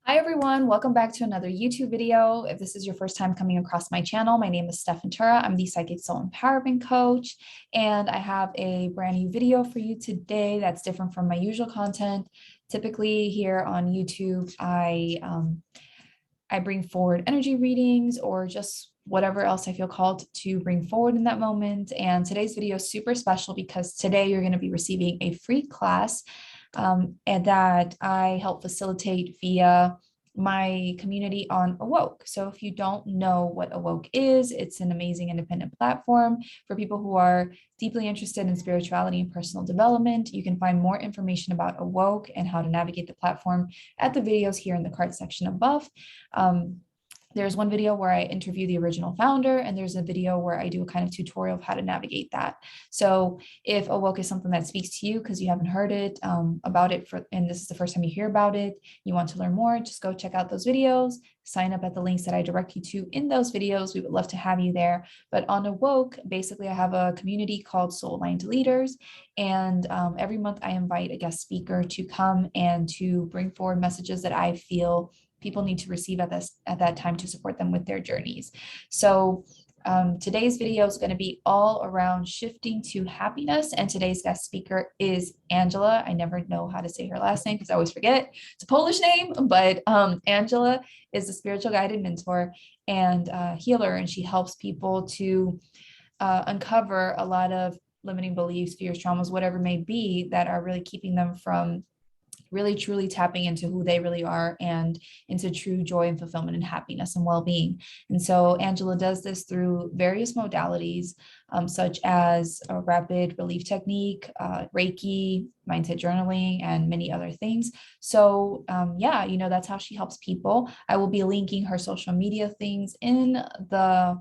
Hi everyone, welcome back to another YouTube video. If this is your first time coming across my channel, my name is Stef. I'm the Psychic Soul Empowerment Coach, and I have a brand new video for you today that's different from my usual content. Typically here on YouTube, I bring forward energy readings or just whatever else I feel called to bring forward in that moment. And today's video is super special because today you're going to be receiving a free class and that I help facilitate via my community on Awoke. So if you don't know what Awoke is, it's an amazing independent platform for people who are deeply interested in spirituality and personal development. You can find more information about Awoke and how to navigate the platform at the videos here in the card section above. There's one video where I interview the original founder, and there's a video where I do a kind of tutorial of how to navigate that. So if Awoke is something that speaks to you because you haven't heard it about it and this is the first time you hear about it, you want to learn more, just go check out those videos, sign up at the links that I direct you to in those videos. We would love to have you there. But on Awoke, basically I have a community called Soul Aligned Leaders, and every month I invite a guest speaker to come and to bring forward messages that I feel people need to receive at that time to support them with their journeys. So today's video is going to be all around shifting to happiness, and today's guest speaker is Angela. I never know how to say her last name because I always forget. It's a Polish name, but Angela is a spiritual guided mentor and healer, and she helps people to uncover a lot of limiting beliefs, fears, traumas, whatever may be, that are really keeping them from really truly tapping into who they really are and into true joy and fulfillment and happiness and well-being. And so Angela does this through various modalities, such as a rapid relief technique, Reiki, mindset journaling, and many other things. So yeah, that's how she helps people. I will be linking her social media things in the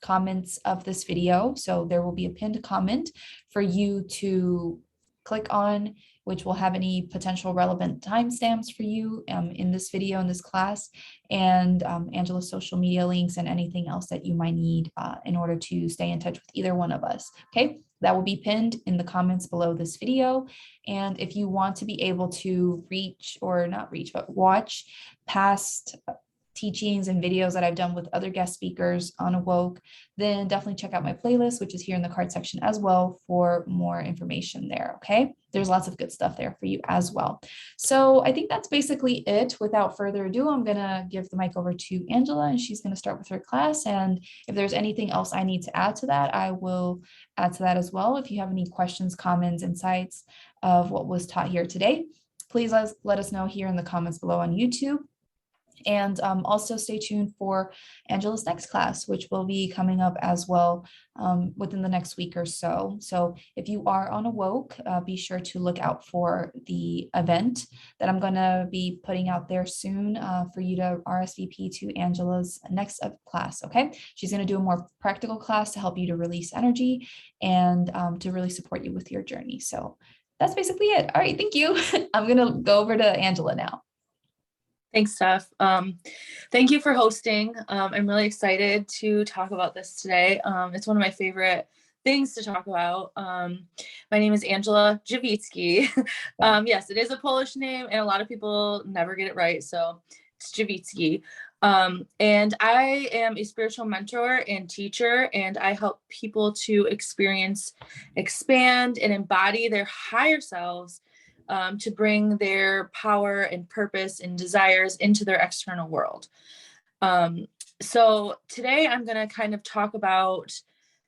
comments of this video. So there will be a pinned comment for you to click on, which will have any potential relevant timestamps for you in this video, in this class, and Angela's social media links and anything else that you might need in order to stay in touch with either one of us. Okay, that will be pinned in the comments below this video. And if you want to be able to watch past teachings and videos that I've done with other guest speakers on Awoke, then definitely check out my playlist, which is here in the card section as well, for more information there. Okay, there's lots of good stuff there for you as well. So I think that's basically it. Without further ado, I'm gonna give the mic over to Angela, and she's gonna start with her class. And if there's anything else I need to add to that, I will add to that as well. If you have any questions, comments, insights of what was taught here today, please let us know here in the comments below on YouTube. And also stay tuned for Angela's next class, which will be coming up as well within the next week or so. So if you are on Awoke, be sure to look out for the event that I'm going to be putting out there soon for you to RSVP to Angela's next class. Okay, she's going to do a more practical class to help you to release energy and to really support you with your journey. So that's basically it. All right, thank you. I'm going to go over to Angela now. Thanks, Steph. Thank you for hosting. I'm really excited to talk about this today. It's one of my favorite things to talk about. My name is Angela Drzewicki. Yes, it is a Polish name, and a lot of people never get it right, so it's Drzewicki. And I am a spiritual mentor and teacher, and I help people to experience, expand, and embody their higher selves to bring their power and purpose and desires into their external world. So today I'm going to kind of talk about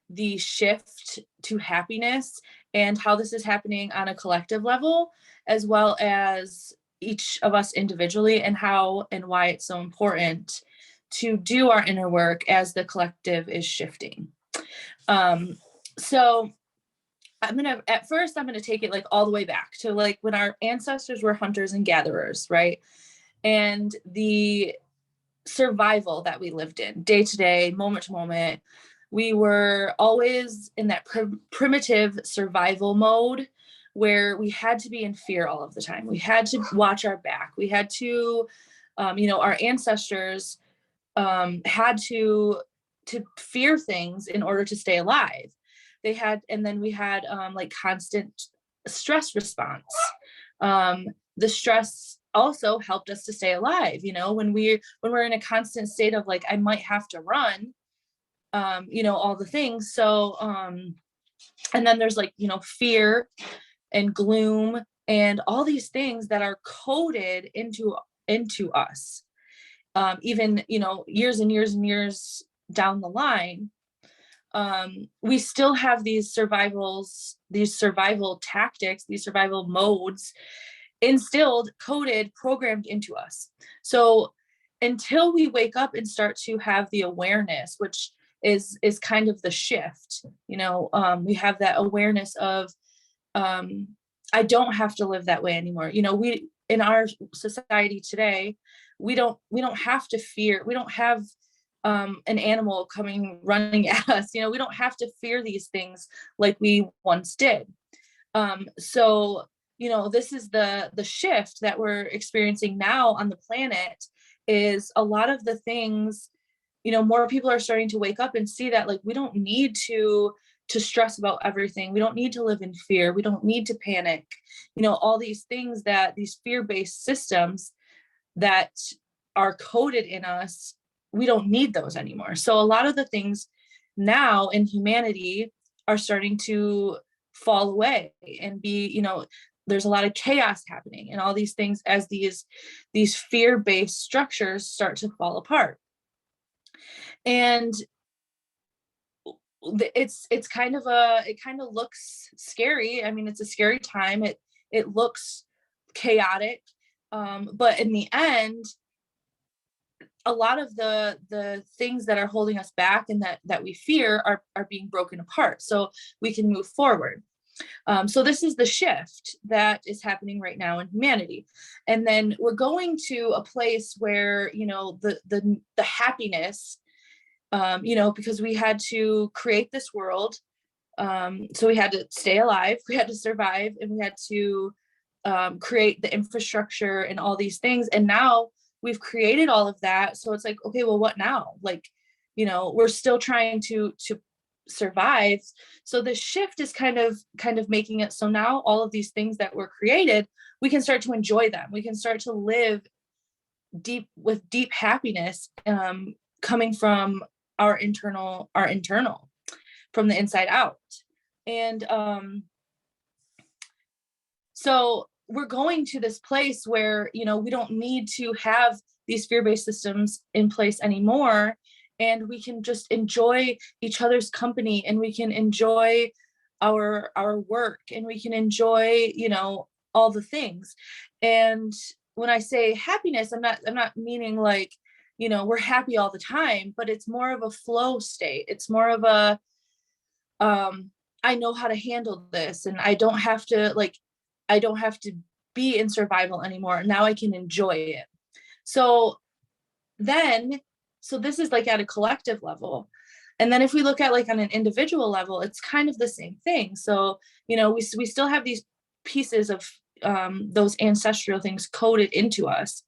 the shift to happiness and how this is happening on a collective level, as well as each of us individually, and how and why it's so important to do our inner work as the collective is shifting. So at first I'm gonna take it like all the way back to like when our ancestors were hunters and gatherers, right? And the survival that we lived in day to day, moment to moment, we were always in that primitive survival mode where we had to be in fear all of the time. We had to watch our back. We had to, our ancestors had to fear things in order to stay alive. And then we had like constant stress response. The stress also helped us to stay alive. When we're in a constant state of like, I might have to run, all the things. So, and then there's like, fear and gloom and all these things that are coded into us. Even, years and years and years down the line, we still have these survival tactics, these survival modes instilled, coded, programmed into us. So until we wake up and start to have the awareness, which is kind of the shift, we have that awareness of, I don't have to live that way anymore. We, in our society today, we don't have to fear. We don't have an animal coming running at us. We don't have to fear these things like we once did. So, this is the shift that we're experiencing now on the planet, is a lot of the things, more people are starting to wake up and see that like, we don't need to stress about everything. We don't need to live in fear. We don't need to panic. All these things, that these fear-based systems that are coded in us, we don't need those anymore. So a lot of the things now in humanity are starting to fall away and be, there's a lot of chaos happening and all these things as these fear-based structures start to fall apart. And it's kind of it kind of looks scary. I mean, it's a scary time. It looks chaotic. But in the end, a lot of the things that are holding us back and that we fear are being broken apart, so we can move forward. So this is the shift that is happening right now in humanity. And then we're going to a place where, the happiness, because we had to create this world. So we had to stay alive, we had to survive, and we had to create the infrastructure and all these things. And now we've created all of that. So it's like, okay, well, what now? Like, we're still trying to survive. So the shift is kind of making it so now all of these things that were created, we can start to enjoy them. We can start to live with deep happiness, coming from our internal, from the inside out. And so we're going to this place where, we don't need to have these fear-based systems in place anymore. And we can just enjoy each other's company, and we can enjoy our work, and we can enjoy, all the things. And when I say happiness, I'm not meaning like, we're happy all the time, but it's more of a flow state. It's more of a, I know how to handle this, and I don't have to be in survival anymore. Now I can enjoy it. So this is like at a collective level. And then if we look at like on an individual level, it's kind of the same thing. So, we still have these pieces of those ancestral things coded into us.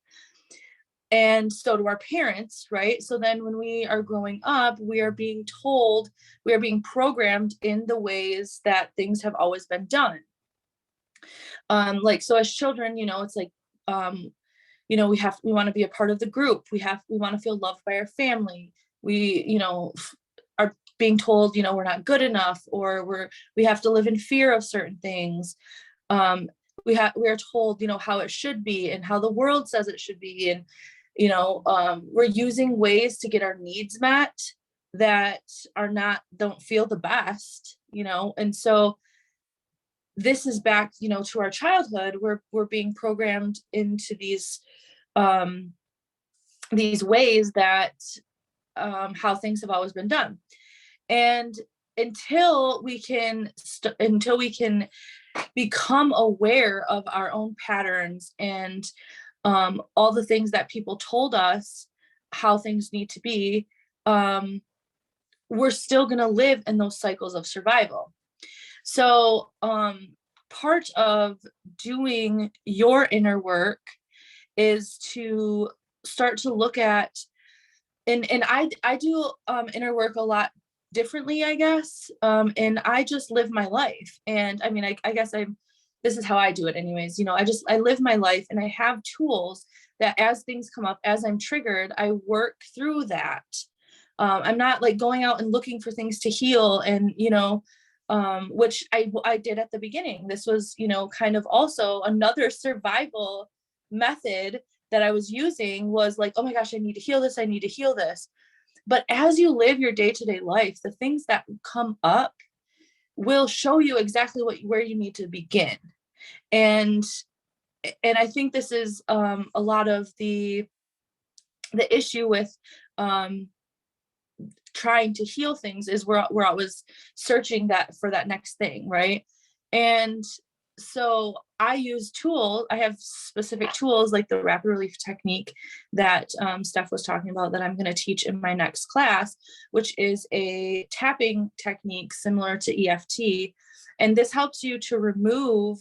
And so do our parents, right? So then when we are growing up, we are being programmed in the ways that things have always been done. So as children, it's like, we want to be a part of the group. We want to feel loved by our family. We, are being told, we're not good enough, or we have to live in fear of certain things. We are told, how it should be and how the world says it should be. And, we're using ways to get our needs met that don't feel the best, and so this is back, to our childhood. We're being programmed into these ways that how things have always been done. And until we can become aware of our own patterns and all the things that people told us how things need to be, we're still going to live in those cycles of survival. So part of doing your inner work is to start to look at, and I do inner work a lot differently, I guess. And I just live my life. And I mean, I guess I'm this is how I do it anyways. I live my life, and I have tools that as things come up, as I'm triggered, I work through that. I'm not like going out and looking for things to heal, and which I did at the beginning. This was, kind of also another survival method that I was using, was like, oh my gosh, I need to heal this. I need to heal this. But as you live your day-to-day life, the things that come up will show you exactly where you need to begin. And I think this is a lot of the issue with trying to heal things, is where I was searching for that next thing, right? And so I have specific tools, like the rapid relief technique that Stef was talking about, that I'm going to teach in my next class, which is a tapping technique similar to EFT. And this helps you to remove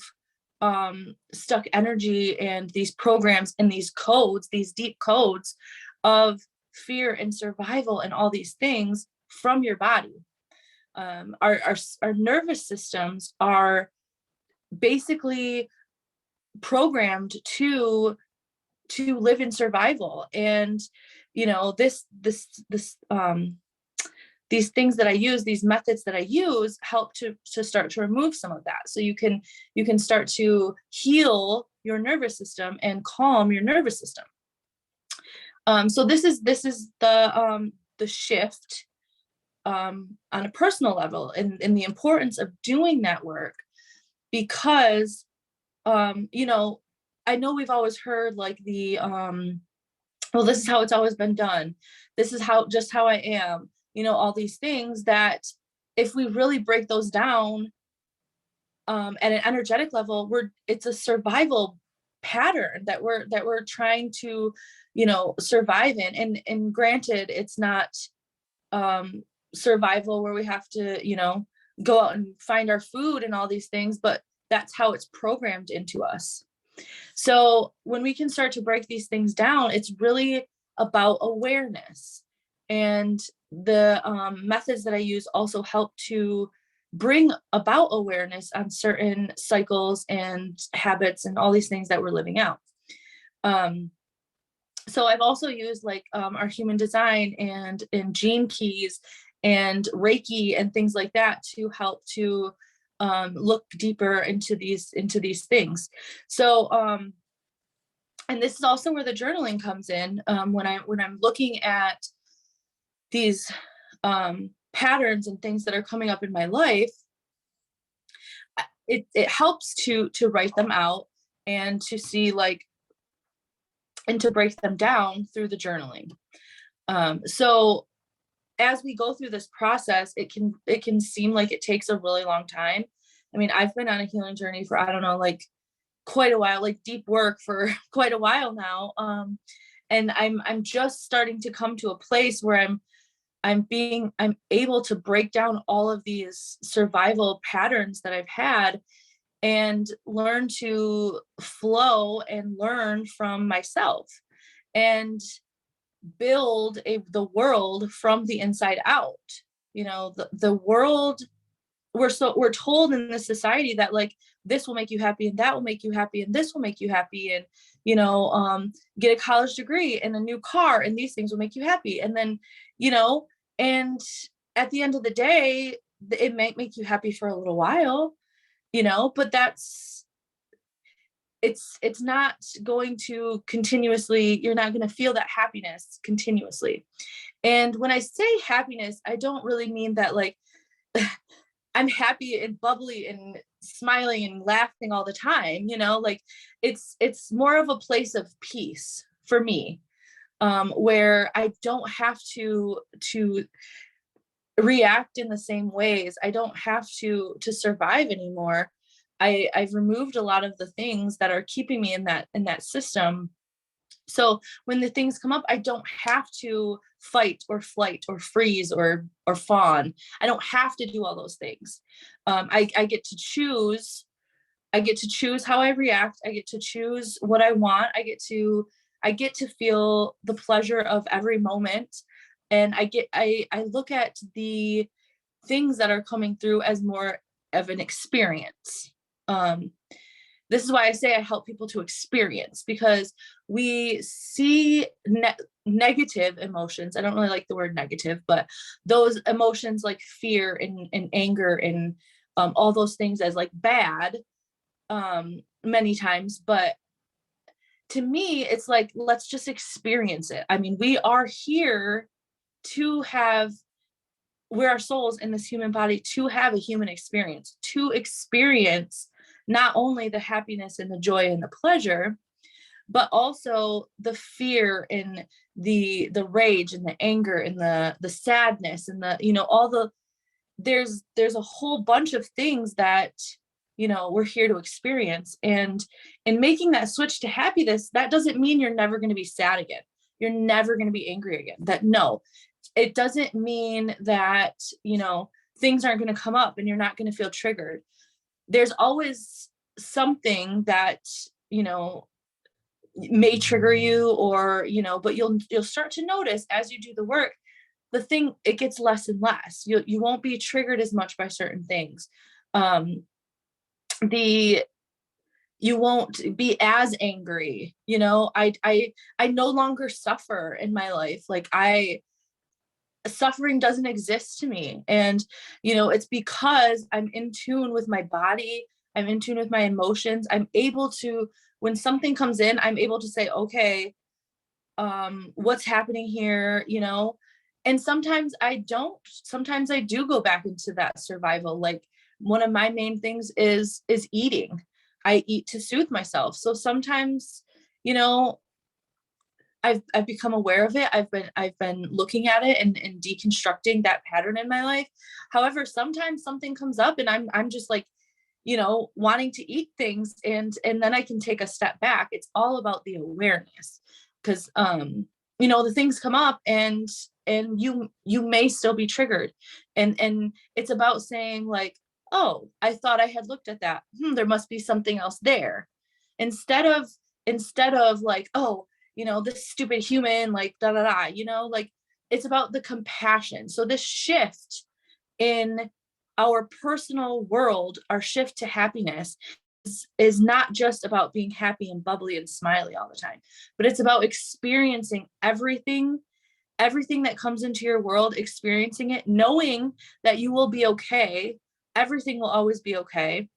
stuck energy and these programs and these codes, these deep codes of fear and survival and all these things from your body. Our nervous systems are basically programmed to live in survival. And these things that I use, these methods that I use, help to start to remove some of that. So you can start to heal your nervous system and calm your nervous system. So this is the shift on a personal level, and the importance of doing that work, because I know we've always heard like the well, this is how it's always been done. This is just how I am. All these things that, if we really break those down at an energetic level, it's a survival pattern that we're trying to survive in. And granted, it's not survival where we have to go out and find our food and all these things, but that's how it's programmed into us. So when we can start to break these things down, it's really about awareness. And the methods that I use also help to bring about awareness on certain cycles and habits and all these things that we're living out. So I've also used like our human design and gene keys and Reiki and things like that to help to look deeper into these things. So and this is also where the journaling comes in. When I'm looking at these patterns and things that are coming up in my life, it helps to write them out and to see and to break them down through the journaling. So as we go through this process, it can seem like it takes a really long time. I mean, I've been on a healing journey for, I don't know, like quite a while, like deep work for quite a while now. And I'm just starting to come to a place where I'm able to break down all of these survival patterns that I've had and learn to flow and learn from myself and build the world from the inside out. The world, we're told in this society that like this will make you happy and that will make you happy and this will make you happy, and get a college degree and a new car and these things will make you happy. And then and at the end of the day, it might make you happy for a little while, but it's not going to continuously, you're not going to feel that happiness continuously. And when I say happiness, I don't really mean that like I'm happy and bubbly and smiling and laughing all the time, like it's more of a place of peace for me, where I don't have to react in the same ways. I don't have to survive anymore. I've removed a lot of the things that are keeping me in that system. So when the things come up, I don't have to fight or flight or freeze or fawn. I don't have to do all those things. I get to choose. I get to choose how I react. I get to choose what I want. I get to feel the pleasure of every moment. And I look at the things that are coming through as more of an experience. this is why I say I help people to experience, because we see negative emotions. I don't really like the word negative, but those emotions like fear and anger and all those things as like bad many times. But to me, it's like, let's just experience it. I mean, we are here to have, we're our souls in this human body to have a human experience, to experience not only the happiness and the joy and the pleasure, but also the fear and the rage and the anger and the sadness and the, you know, all the, there's a whole bunch of things that, you know, we're here to experience. And in making that switch to happiness, that doesn't mean you're never going to be sad again. You're never going to be angry again. That, no, it doesn't mean that, you know, things aren't going to come up and you're not going to feel triggered. There's always something that, you know, may trigger you, or, you know, but you'll start to notice as you do the work, the thing, it gets less and less. You won't be triggered as much by certain things. You won't be as angry, you know. I no longer suffer in my life. Like, suffering doesn't exist to me. And, you know, it's because I'm in tune with my body. I'm in tune with my emotions. I'm able to, when something comes in, I'm able to say, okay, what's happening here, you know? And sometimes I don't. Sometimes I do go back into that survival. Like, one of my main things is eating. I eat to soothe myself. So sometimes, you know, I've become aware of it. I've been looking at it and deconstructing that pattern in my life. However, sometimes something comes up and I'm just like, you know, wanting to eat things, and then I can take a step back. It's all about the awareness, because you know, the things come up and you may still be triggered, and it's about saying like, oh, I thought I had looked at that. There must be something else there. Instead of like, oh, you know, this stupid human, like, da da da, you know, like, it's about the compassion. So this shift in our personal world, our shift to happiness is not just about being happy and bubbly and smiley all the time, but it's about experiencing everything that comes into your world, experiencing it, knowing that you will be okay. Everything will always be okay.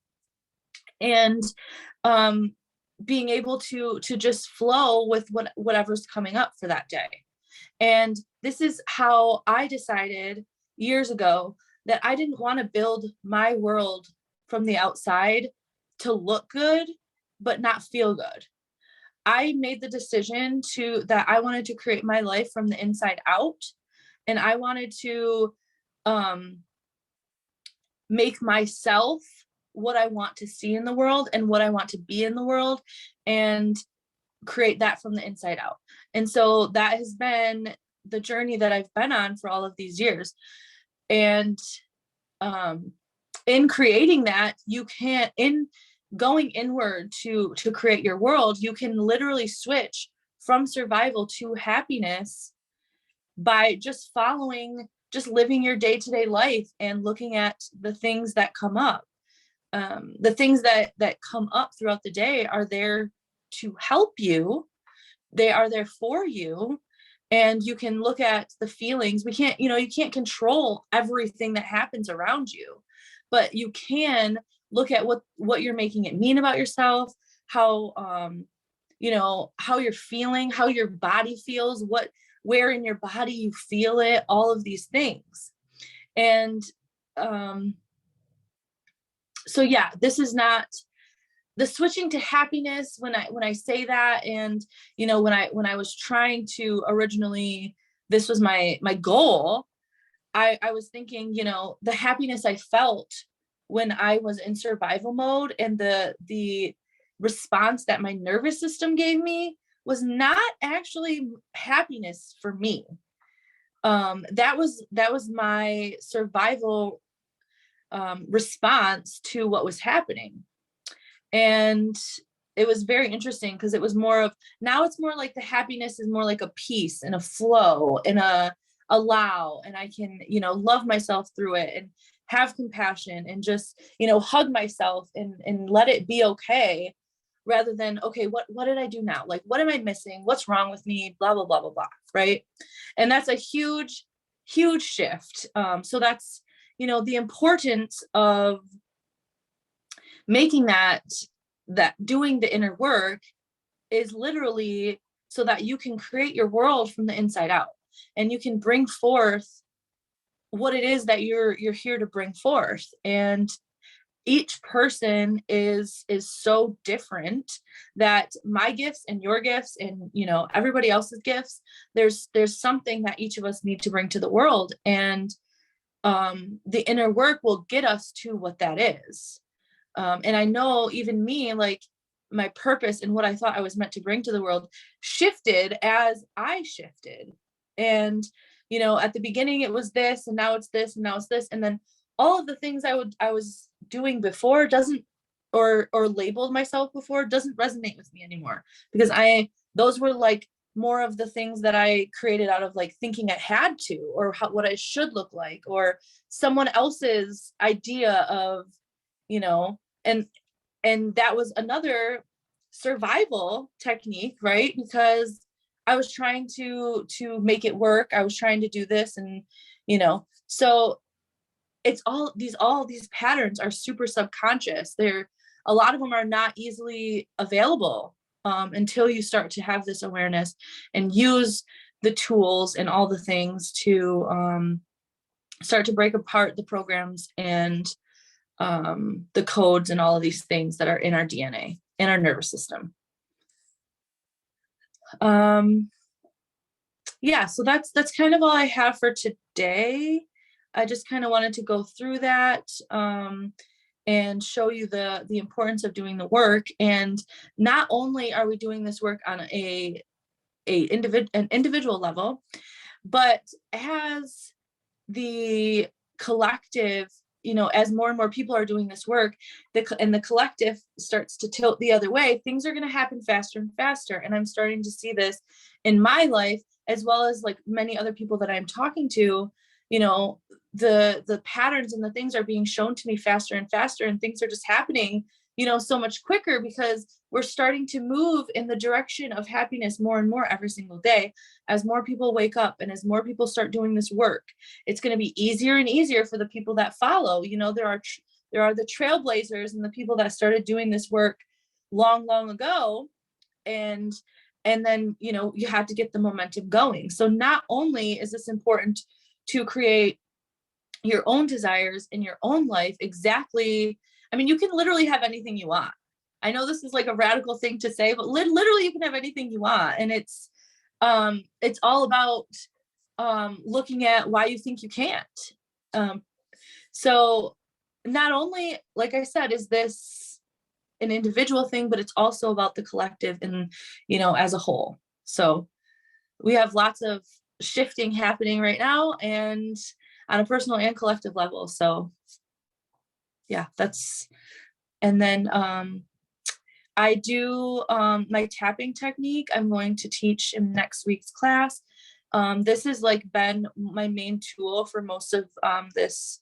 And being able to just flow with whatever's coming up for that day. And this is how I decided years ago that I didn't want to build my world from the outside to look good, but not feel good. I made the decision that I wanted to create my life from the inside out. And I wanted to make myself what I want to see in the world and what I want to be in the world, and create that from the inside out. And so that has been the journey that I've been on for all of these years. And in creating that, you can't, in going inward to create your world, you can literally switch from survival to happiness by just living your day-to-day life and looking at the things that come up. The things that come up throughout the day are there to help you. They are there for you. And you can look at the feelings. You can't control everything that happens around you, but you can look at what you're making it mean about yourself, how how you're feeling, how your body feels, where in your body you feel it, all of these things. And so yeah, this is not the switching to happiness. When I say that, and when I was trying to originally, this was my goal, I was thinking, the happiness I felt when I was in survival mode and the response that my nervous system gave me was not actually happiness for me. That was my survival response to what was happening. And it was very interesting because it was now it's more like the happiness is more like a peace and a flow and a allow, and I can, love myself through it and have compassion and just, hug myself and let it be okay. rather than, okay, what did I do now? Like, what am I missing? What's wrong with me? Blah, blah, blah, blah, blah. Right. And that's a huge, huge shift. So that's, the importance of making that doing the inner work is literally so that you can create your world from the inside out, and you can bring forth what it is that you're here to bring forth. And each person is so different, that my gifts and your gifts and everybody else's gifts, there's something that each of us need to bring to the world. And the inner work will get us to what that is. And I know even me, like, my purpose and what I thought I was meant to bring to the world shifted as I shifted. And at the beginning it was this, and now it's this, and now it's this, and then all of the things I was doing before doesn't, or labeled myself before, doesn't resonate with me anymore, because those were like more of the things that I created out of like thinking I had to, or what I should look like, or someone else's idea of, and that was another survival technique, right? Because I was trying to make it work. I was trying to do this, and so it's all these patterns are super subconscious. A lot of them are not easily available until you start to have this awareness and use the tools and all the things to start to break apart the programs and the codes and all of these things that are in our DNA, in our nervous system. Yeah, so that's kind of all I have for today. I just kind of wanted to go through that and show you the importance of doing the work. And not only are we doing this work on an individual level, but as the collective, as more and more people are doing this work, and the collective starts to tilt the other way, things are going to happen faster and faster. And I'm starting to see this in my life, as well as like many other people that I'm talking to. The patterns and the things are being shown to me faster and faster, and things are just happening, so much quicker, because we're starting to move in the direction of happiness more and more every single day. As more people wake up and as more people start doing this work, it's going to be easier and easier for the people that follow. There are the trailblazers and the people that started doing this work long, long ago. And then, you have to get the momentum going. So not only is this important to create your own desires in your own life, exactly. I mean, you can literally have anything you want. I know this is like a radical thing to say, but literally you can have anything you want. And it's all about looking at why you think you can't. So not only, like I said, is this an individual thing, but it's also about the collective and, as a whole. So we have lots of shifting happening right now, and on a personal and collective level. So yeah, and then I do my tapping technique. I'm going to teach in next week's class. This has like been my main tool for most of this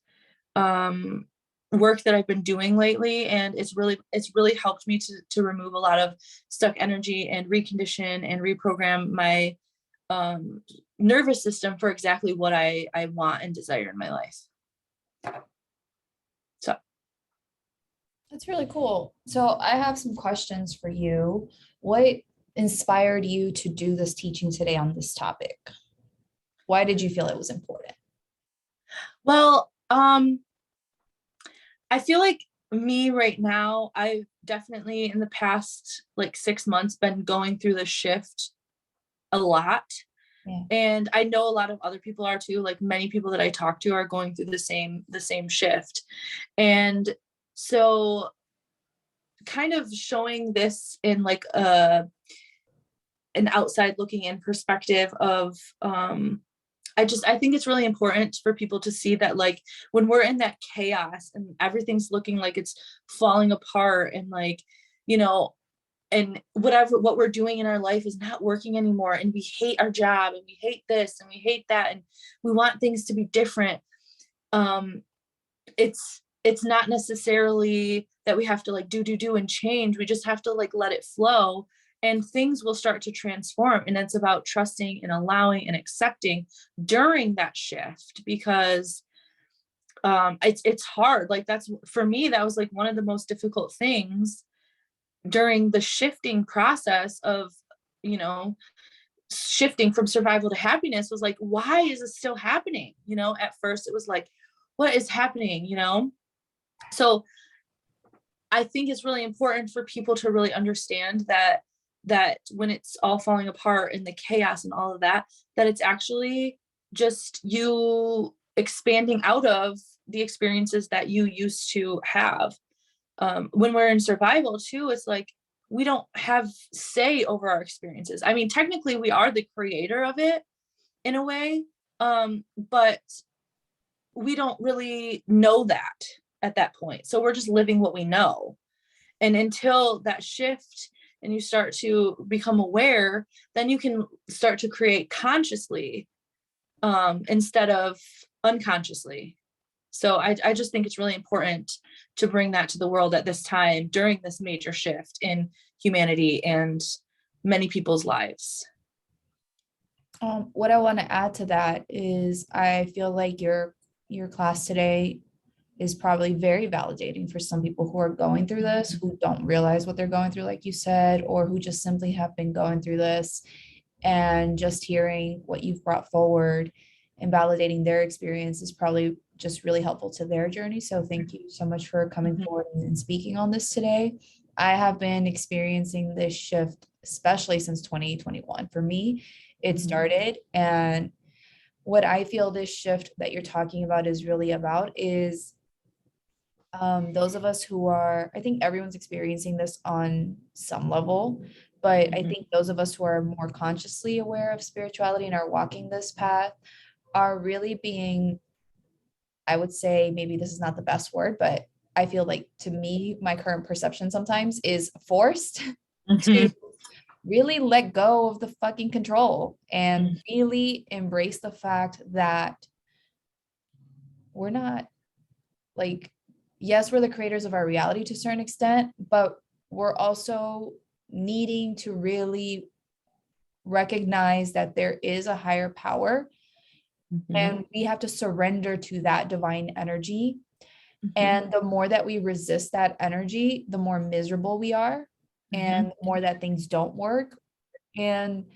work that I've been doing lately, and it's really helped me to remove a lot of stuck energy and recondition and reprogram my nervous system for exactly what I want and desire in my life. So that's really cool. So I have some questions for you. What inspired you to do this teaching today on this topic? Why did you feel it was important? Well, I feel like me right now, I've definitely in the past like 6 months been going through the shift a lot. Yeah. And I know a lot of other people are too. Like many people that I talk to are going through the same shift. And so kind of showing this in like an outside looking in perspective of I think it's really important for people to see that, like, when we're in that chaos and everything's looking like it's falling apart, and like, and what we're doing in our life is not working anymore, and we hate our job, and we hate this and we hate that, and we want things to be different. It's not necessarily that we have to like do and change. We just have to like let it flow, and things will start to transform. And it's about trusting and allowing and accepting during that shift, because it's hard. Like, that's, for me, that was like one of the most difficult things during the shifting process of, you know, shifting from survival to happiness, was like, why is this still happening? You know, at first it was like, what is happening? You know? So I think it's really important for people to really understand that when it's all falling apart and the chaos and all of that, that it's actually just you expanding out of the experiences that you used to have. When we're in survival too, it's like we don't have say over our experiences. I mean, technically we are the creator of it in a way, but we don't really know that at that point. So we're just living what we know. And until that shift and you start to become aware, then you can start to create consciously, instead of unconsciously. So I just think it's really important to bring that to the world at this time, during this major shift in humanity and many people's lives. What I want to add to that is I feel like your class today is probably very validating for some people who are going through this, who don't realize what they're going through, like you said, or who just simply have been going through this. And just hearing what you've brought forward and validating their experience is probably just really helpful to their journey. So thank you so much for coming forward and speaking on this today. I have been experiencing this shift, especially since 2021. For me, it started, and what I feel this shift that you're talking about is really about is those of us who are, I think everyone's experiencing this on some level, but I think those of us who are more consciously aware of spirituality and are walking this path are really being, I would say, maybe this is not the best word, but I feel like, to me, my current perception sometimes is forced to really let go of the fucking control and really embrace the fact that we're not, like, yes, we're the creators of our reality to a certain extent, but we're also needing to really recognize that there is a higher power, and we have to surrender to that divine energy. And the more that we resist that energy, the more miserable we are, and the more that things don't work. And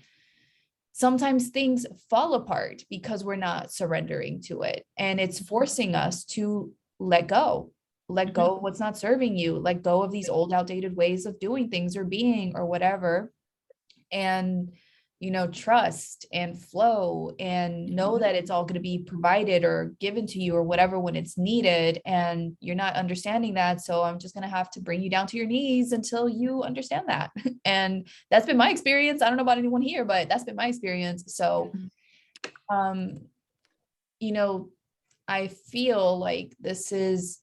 sometimes things fall apart because we're not surrendering to it. And it's forcing us to let go of what's not serving you, let go of these old, outdated ways of doing things or being or whatever. And, you know, trust and flow and know that it's all going to be provided or given to you or whatever when it's needed. And you're not understanding that. So I'm just going to have to bring you down to your knees until you understand that. And that's been my experience. I don't know about anyone here, but that's been my experience. So, you know, I feel like this is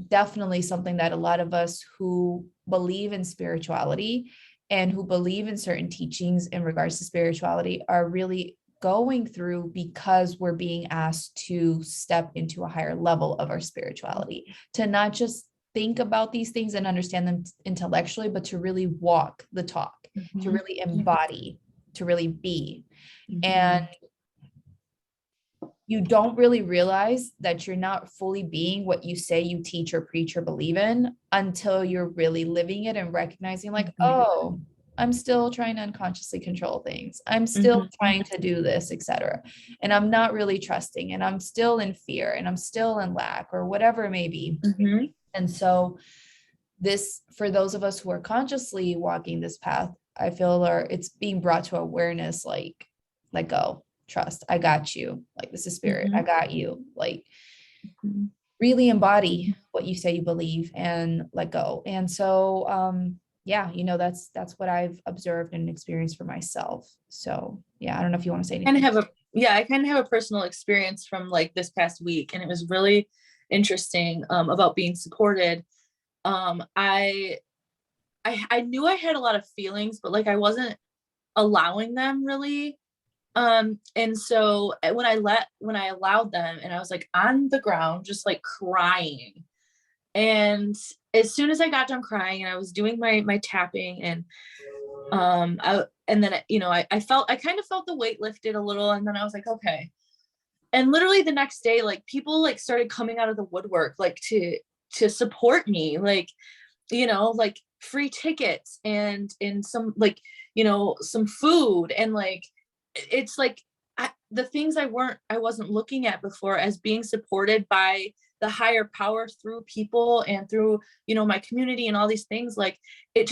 definitely something that a lot of us who believe in spirituality and who believe in certain teachings in regards to spirituality are really going through, because we're being asked to step into a higher level of our spirituality, to not just think about these things and understand them intellectually, but to really walk the talk, to really embody, to really be. And you don't really realize that you're not fully being what you say you teach or preach or believe in until you're really living it and recognizing, like, oh, I'm still trying to unconsciously control things. I'm still trying to do this, etc. And I'm not really trusting, and I'm still in fear, and I'm still in lack, or whatever it may be. And so this, for those of us who are consciously walking this path, I feel it's being brought to awareness, like, let go. Trust, I got you. Like, this is spirit, I got you. Like, really embody what you say you believe and let go. And so yeah, you know, that's what I've observed and experienced for myself. So yeah, I don't know if you want to say anything. I kind of have a personal experience from like this past week, and it was really interesting, about being supported. I knew I had a lot of feelings, but like I wasn't allowing them really. And so when I allowed them, and I was like on the ground, just like crying, And as soon as I got done crying and I was doing my tapping, and and then I felt, I kind of felt the weight lifted a little, and then I was like, okay. And literally the next day, like people like started coming out of the woodwork, like to support me, like, like free tickets and some like, some food, and like it's like the things I wasn't looking at before as being supported by the higher power through people and through, my community and all these things, like it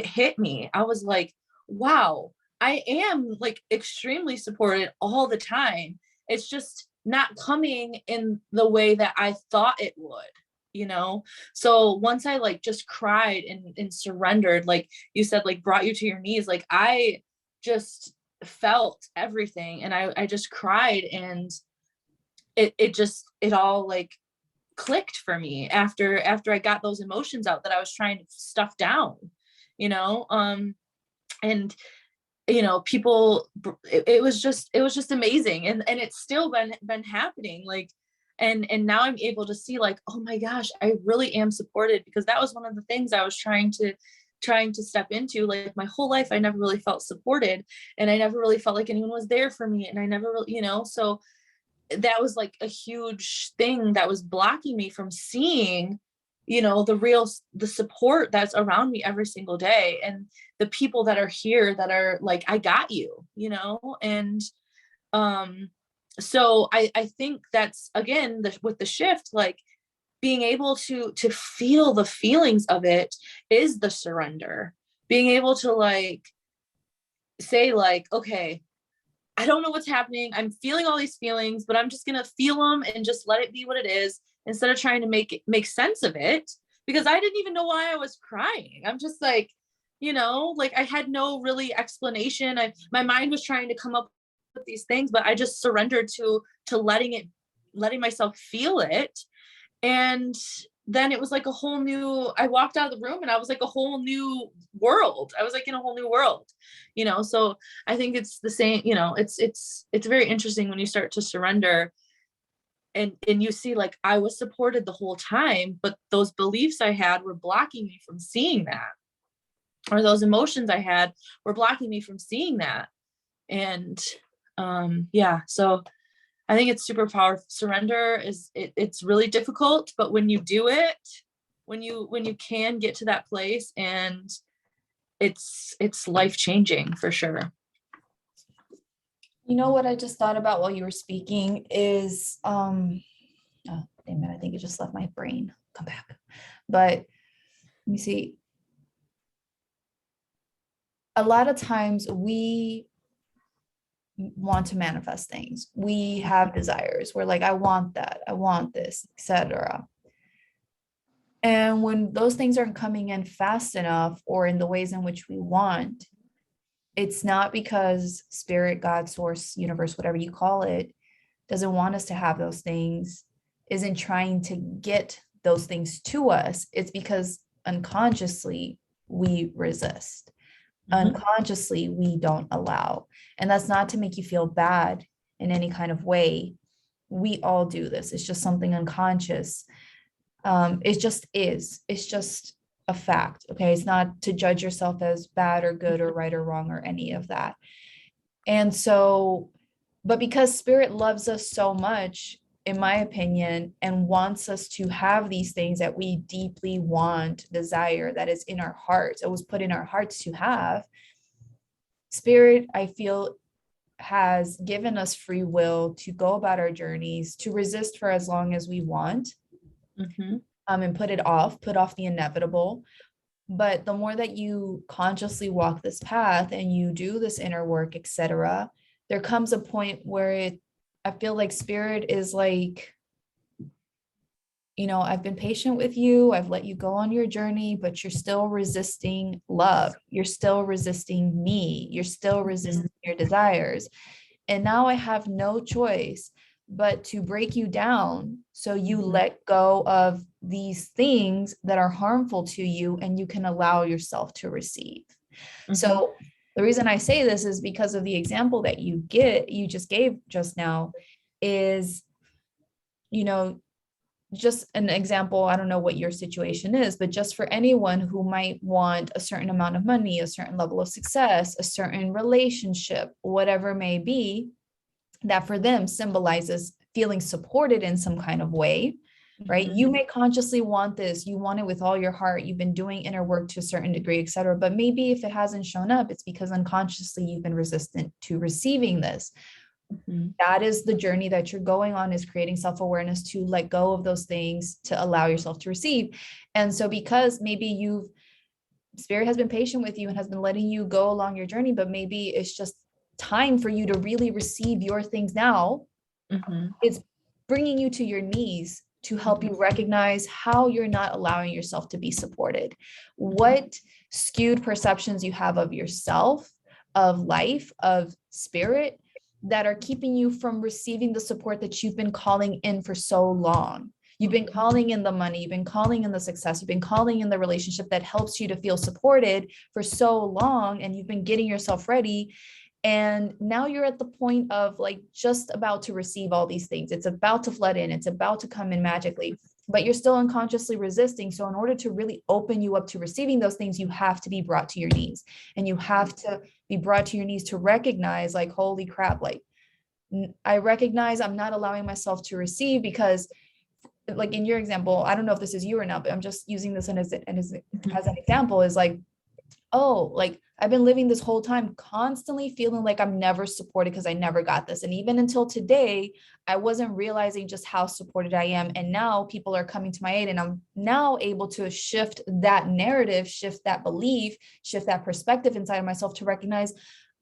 hit me. I was like, wow, I am like extremely supported all the time. It's just not coming in the way that I thought it would, so once I like just cried and surrendered, like you said, like brought you to your knees, like I just felt everything, and I just cried, and it all like clicked for me after I got those emotions out that I was trying to stuff down, you know and people, it was just amazing, and it's still been happening, like, and now I'm able to see like, oh my gosh, I really am supported, because that was one of the things I was trying to step into. Like my whole life I never really felt supported, and I never really felt like anyone was there for me, and I never really, so that was like a huge thing that was blocking me from seeing, the support that's around me every single day, and the people that are here that are like, I got you, and so I think that's again with the shift, like being able to feel the feelings of it is the surrender. Being able to like say like, okay, I don't know what's happening. I'm feeling all these feelings, but I'm just going to feel them and just let it be what it is, instead of trying to make sense of it, because I didn't even know why I was crying. I'm just like, like I had no really explanation. My mind was trying to come up with these things, but I just surrendered to letting myself feel it. And then it was like a whole new, I walked out of the room and I was like a whole new world. I was like in a whole new world, so I think it's the same, it's very interesting when you start to surrender, and you see like I was supported the whole time, but those beliefs I had were blocking me from seeing that, or those emotions I had were blocking me from seeing that. And yeah, so I think it's super powerful. Surrender it's really difficult, but when you do it, when you can get to that place, and it's life-changing for sure. You know what I just thought about while you were speaking is, oh, damn it, I think it just left my brain. Come back. But let me see. A lot of times we want to manifest things. We have desires. We're like, I want that. I want this, etc. And when those things aren't coming in fast enough or in the ways in which we want, it's not because spirit, God, source, universe, whatever you call it, doesn't want us to have those things, isn't trying to get those things to us. It's because unconsciously we resist. Unconsciously we don't allow. And that's not to make you feel bad in any kind of way. We all do this. It's just something unconscious. It just is. It's just a fact. Okay. It's not to judge yourself as bad or good or right or wrong or any of that. And so, but because spirit loves us so much, in my opinion, and wants us to have these things that we deeply want, desire, that is in our hearts, it was put in our hearts to have. Spirit, I feel, has given us free will to go about our journeys, to resist for as long as we want, and put off the inevitable. But the more that you consciously walk this path and you do this inner work, etc., there comes a point where I feel like spirit is like, I've been patient with you. I've let you go on your journey, but you're still resisting love. You're still resisting me. You're still resisting your desires. And now I have no choice but to break you down so you let go of these things that are harmful to you and you can allow yourself to receive. So the reason I say this is because of the example that you just gave just now is, just an example, I don't know what your situation is, but just for anyone who might want a certain amount of money, a certain level of success, a certain relationship, whatever it may be, that for them symbolizes feeling supported in some kind of way, right? You may consciously want this, you want it with all your heart, you've been doing inner work to a certain degree, etc. But maybe if it hasn't shown up, it's because unconsciously you've been resistant to receiving this. That is the journey that you're going on, is creating self-awareness to let go of those things to allow yourself to receive. And so because maybe spirit has been patient with you and has been letting you go along your journey, but maybe it's just time for you to really receive your things now. It's bringing you to your knees to help you recognize how you're not allowing yourself to be supported, what skewed perceptions you have of yourself, of life, of spirit, that are keeping you from receiving the support that you've been calling in for so long. You've been calling in the money, you've been calling in the success, you've been calling in the relationship that helps you to feel supported for so long, and you've been getting yourself ready. And now you're at the point of like just about to receive all these things. It's about to flood in, it's about to come in magically, but you're still unconsciously resisting. So in order to really open you up to receiving those things, you have to be brought to your knees, and you have to be brought to your knees to recognize, like, holy crap, like I recognize I'm not allowing myself to receive, because like in your example, I don't know if this is you or not, but I'm just using this as an example, is like, oh, like I've been living this whole time constantly feeling like I'm never supported because I never got this. And even until today, I wasn't realizing just how supported I am. And now people are coming to my aid, and I'm now able to shift that narrative, shift that belief, shift that perspective inside of myself to recognize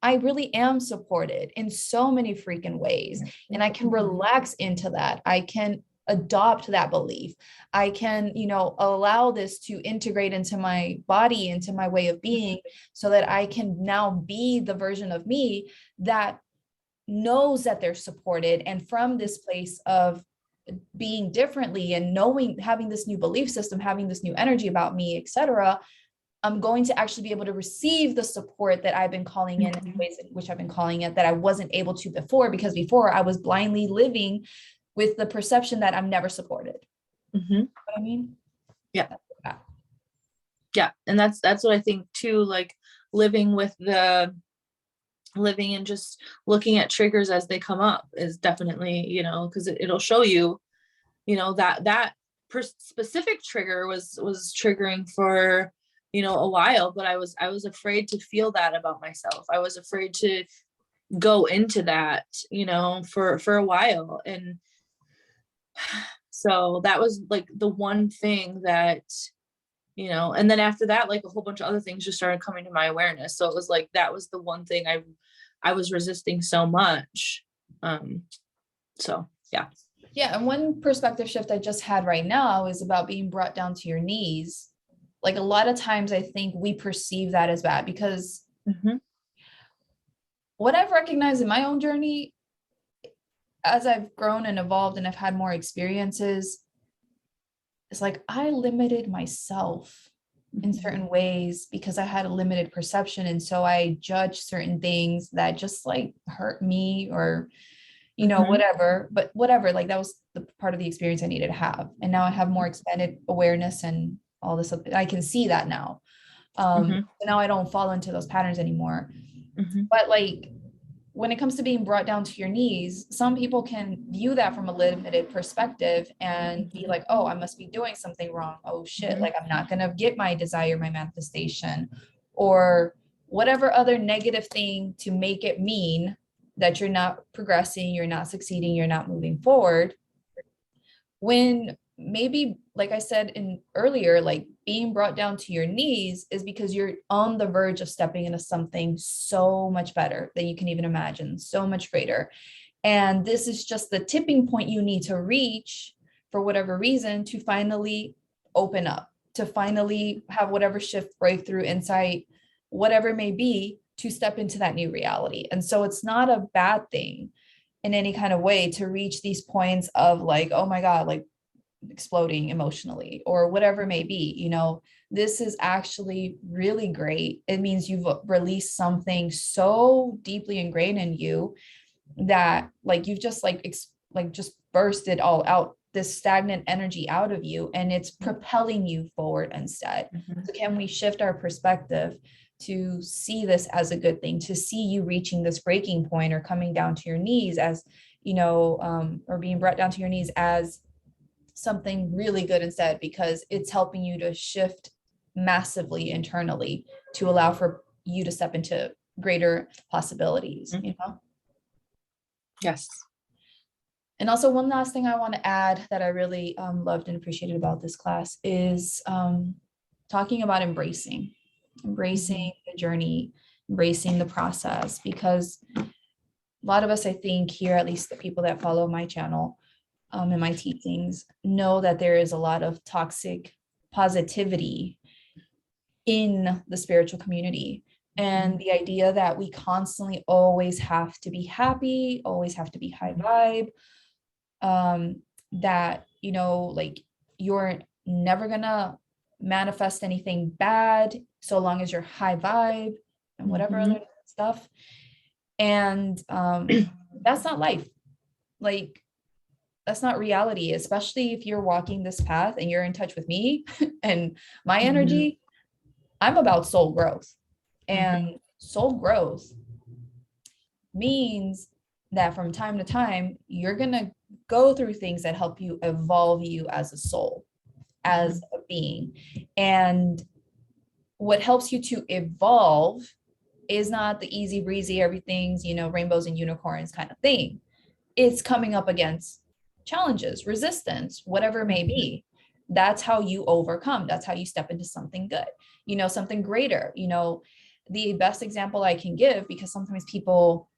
I really am supported in so many freaking ways. And I can relax into that. I can adopt that belief. I can, allow this to integrate into my body, into my way of being, so that I can now be the version of me that knows that they're supported. And from this place of being differently and knowing, having this new belief system, having this new energy about me, etc., I'm going to actually be able to receive the support that I've been calling in the ways in which I've been calling it, that I wasn't able to before, because before I was blindly living with the perception that I'm never supported. You know what I mean? Yeah. And that's what I think too, like living and just looking at triggers as they come up is definitely, because it'll show you, that specific trigger was triggering for, a while, but I was afraid to feel that about myself. I was afraid to go into that, for a while. And so that was like the one thing that, and then after that, like a whole bunch of other things just started coming to my awareness. So it was like, that was the one thing I was resisting so much. So yeah. Yeah. And one perspective shift I just had right now is about being brought down to your knees. Like a lot of times I think we perceive that as bad, because what I've recognized in my own journey, as I've grown and evolved and I've had more experiences, it's like I limited myself in certain ways because I had a limited perception. And so I judged certain things that just like hurt me, or, whatever, like that was the part of the experience I needed to have. And now I have more expanded awareness and all this. I can see that now. So now I don't fall into those patterns anymore. But like, when it comes to being brought down to your knees, some people can view that from a limited perspective and be like, oh, I must be doing something wrong. Oh shit, like I'm not going to get my desire, my manifestation, or whatever other negative thing to make it mean that you're not progressing, you're not succeeding, you're not moving forward. When maybe, like I said earlier, like being brought down to your knees is because you're on the verge of stepping into something so much better than you can even imagine, so much greater. And this is just the tipping point you need to reach for whatever reason to finally open up, to finally have whatever shift, breakthrough, insight, whatever it may be, to step into that new reality. And so it's not a bad thing in any kind of way to reach these points of like, oh my God, like exploding emotionally or whatever it may be. This is actually really great. It means you've released something so deeply ingrained in you that like you've just just burst it all out this stagnant energy out of you, and it's propelling you forward instead. So can we shift our perspective to see this as a good thing, to see you reaching this breaking point or coming down to your knees as, or being brought down to your knees as something really good instead, because it's helping you to shift massively internally to allow for you to step into greater possibilities, Yes. And also one last thing I want to add that I really loved and appreciated about this class is talking about embracing the journey, embracing the process, because a lot of us, I think here, at least the people that follow my channel and my teachings, know that there is a lot of toxic positivity in the spiritual community. And the idea that we constantly always have to be happy, always have to be high vibe, that, like you're never gonna manifest anything bad so long as you're high vibe and whatever other stuff. And that's not life. Like, that's not reality, especially if you're walking this path and you're in touch with me and my energy. I'm about soul growth, and soul growth means that from time to time, you're going to go through things that help you evolve you as a soul, as a being. And what helps you to evolve is not the easy breezy, everything's, rainbows and unicorns kind of thing. It's coming up against challenges, resistance, whatever it may be. That's how you overcome. That's how you step into something good, something greater. The best example I can give, because sometimes people,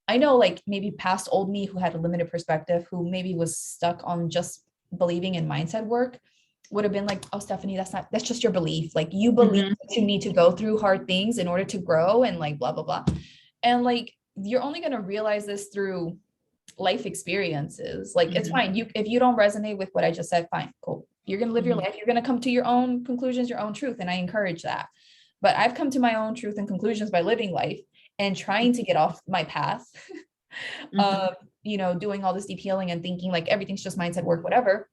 I know, like maybe past old me who had a limited perspective, who maybe was stuck on just believing in mindset work, would have been like, oh, Stephanie, that's just your belief. Like you believe that you need to go through hard things in order to grow and like blah, blah, blah. And like, you're only going to realize this through life experiences. Like it's fine. If you don't resonate with what I just said, fine, cool. You're going to live your life. You're going to come to your own conclusions, your own truth. And I encourage that. But I've come to my own truth and conclusions by living life and trying to get off my path of, doing all this deep healing and thinking like everything's just mindset work, whatever.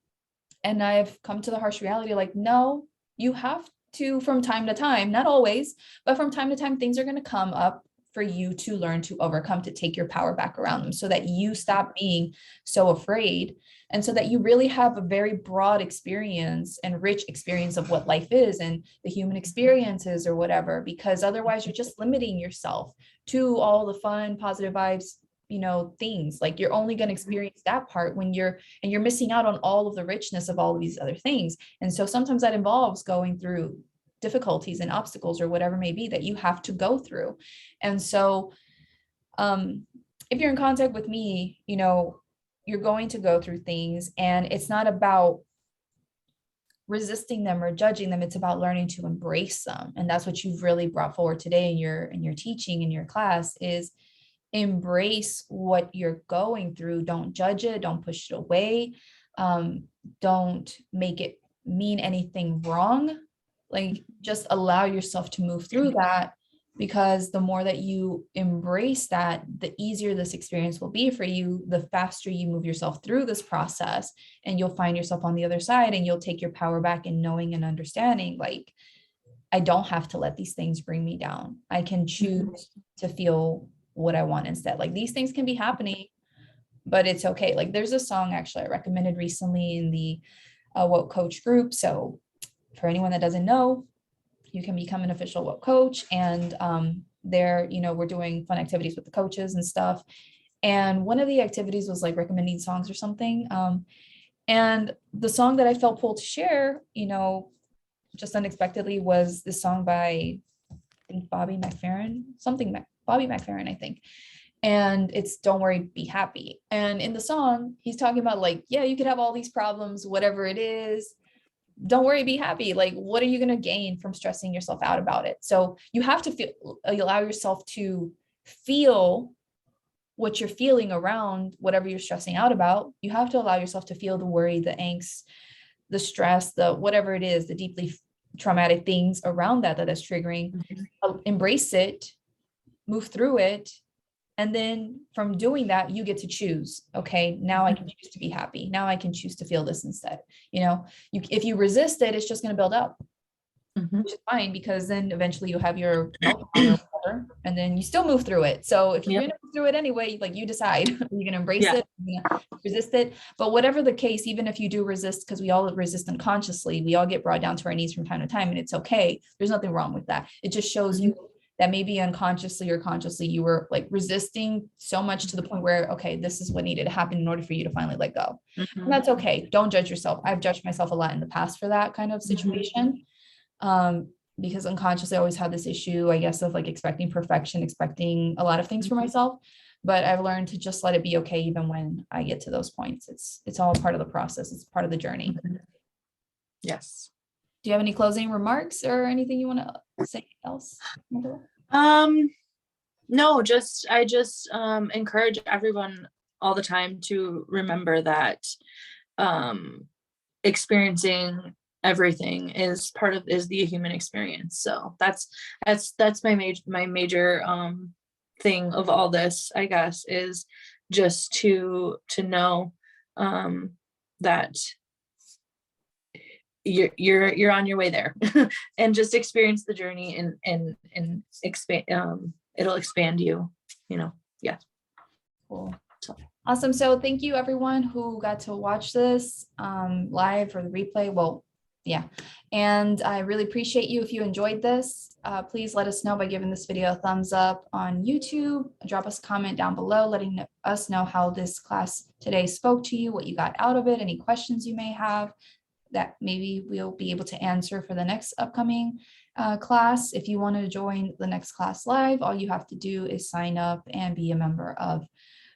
And I've come to the harsh reality, like, no, you have to, from time to time, not always, but from time to time, things are going to come up for you to learn to overcome, to take your power back around them so that you stop being so afraid. And so that you really have a very broad experience and rich experience of what life is and the human experiences or whatever, because otherwise you're just limiting yourself to all the fun, positive vibes, things. Like you're only going to experience that part when you're missing out on all of the richness of all of these other things. And so sometimes that involves going through difficulties and obstacles or whatever may be that you have to go through. And so if you're in contact with me, you're going to go through things, and it's not about resisting them or judging them. It's about learning to embrace them. And that's what you've really brought forward today in your teaching, in your class, is embrace what you're going through. Don't judge it. Don't push it away. Don't make it mean anything wrong. Like just allow yourself to move through that, because the more that you embrace that, the easier this experience will be for you, the faster you move yourself through this process, and you'll find yourself on the other side, and you'll take your power back in knowing and understanding, like, I don't have to let these things bring me down. I can choose to feel what I want instead. Like these things can be happening, but it's okay. Like there's a song actually I recommended recently in the Woke Coach group. So for anyone that doesn't know, you can become an official Woke Coach, and there, we're doing fun activities with the coaches and stuff. And one of the activities was like recommending songs or something. And the song that I felt pulled to share, just unexpectedly, was this song by, I think, Bobby McFerrin, Bobby McFerrin, I think. And it's Don't Worry, Be Happy. And in the song, he's talking about like, yeah, you could have all these problems, whatever it is. Don't worry, be happy. Like, what are you going to gain from stressing yourself out about it? So you have to allow yourself to feel what you're feeling around whatever you're stressing out about. You have to allow yourself to feel the worry, the angst, the stress, the whatever it is, the deeply traumatic things around that is triggering. Embrace it, move through it, And then from doing that, you get to choose, okay, now I can choose to be happy. Now I can choose to feel this instead. If you resist it, it's just going to build up, which is fine, because then eventually you have your meltdown or whatever, and then you still move through it. So if you're going to move through it anyway, like, you decide, you're going to embrace it, you're gonna resist it. But whatever the case, even if you do resist, because we all resist unconsciously, we all get brought down to our knees from time to time, and it's okay. There's nothing wrong with that. It just shows you that maybe unconsciously or consciously you were like resisting so much to the point where, okay, this is what needed to happen in order for you to finally let go. And that's okay. Don't judge yourself. I've judged myself a lot in the past for that kind of situation. Because unconsciously I always had this issue, I guess, of like expecting perfection, expecting a lot of things for myself. But I've learned to just let it be okay, even when I get to those points. It's all part of the process. It's part of the journey. Yes. Do you have any closing remarks or anything you want to say else? No, I just encourage everyone all the time to remember that experiencing everything is the human experience. So that's my major thing of all this, I guess, is just to know that you're on your way there, and just experience the journey and expand. It'll expand you, yeah. Cool. Awesome. So thank you everyone who got to watch this live or the replay. Well, yeah. And I really appreciate you. If you enjoyed this, please let us know by giving this video a thumbs up on YouTube. Drop us a comment down below, letting us know how this class today spoke to you, what you got out of it, any questions you may have that maybe we'll be able to answer for the next upcoming class. If you want to join the next class live, all you have to do is sign up and be a member of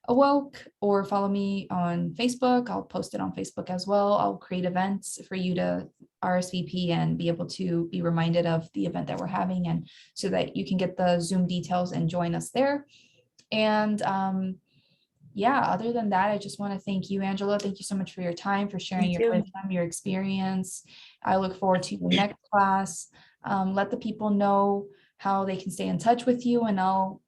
Awoke, or follow me on Facebook. I'll post it on Facebook as well. I'll create events for you to RSVP and be able to be reminded of the event that we're having, and so that you can get the Zoom details and join us there. And yeah, other than that, I just want to thank you, Angela. Thank you so much for your time, for sharing your wisdom, your experience. I look forward to the next class. Let the people know how they can stay in touch with you. And I'll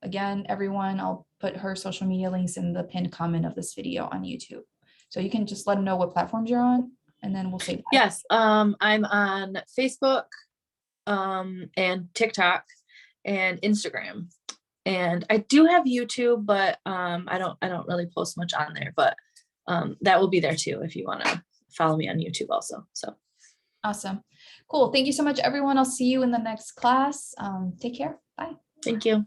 put her social media links in the pinned comment of this video on YouTube. So you can just let them know what platforms you're on, and then we'll say bye. Yes, I'm on Facebook and TikTok and Instagram. And I do have YouTube, but I don't really post much on there, but that will be there too if you want to follow me on YouTube also. So awesome. Cool. Thank you so much, everyone. I'll see you in the next class. Take care. Bye. Thank you.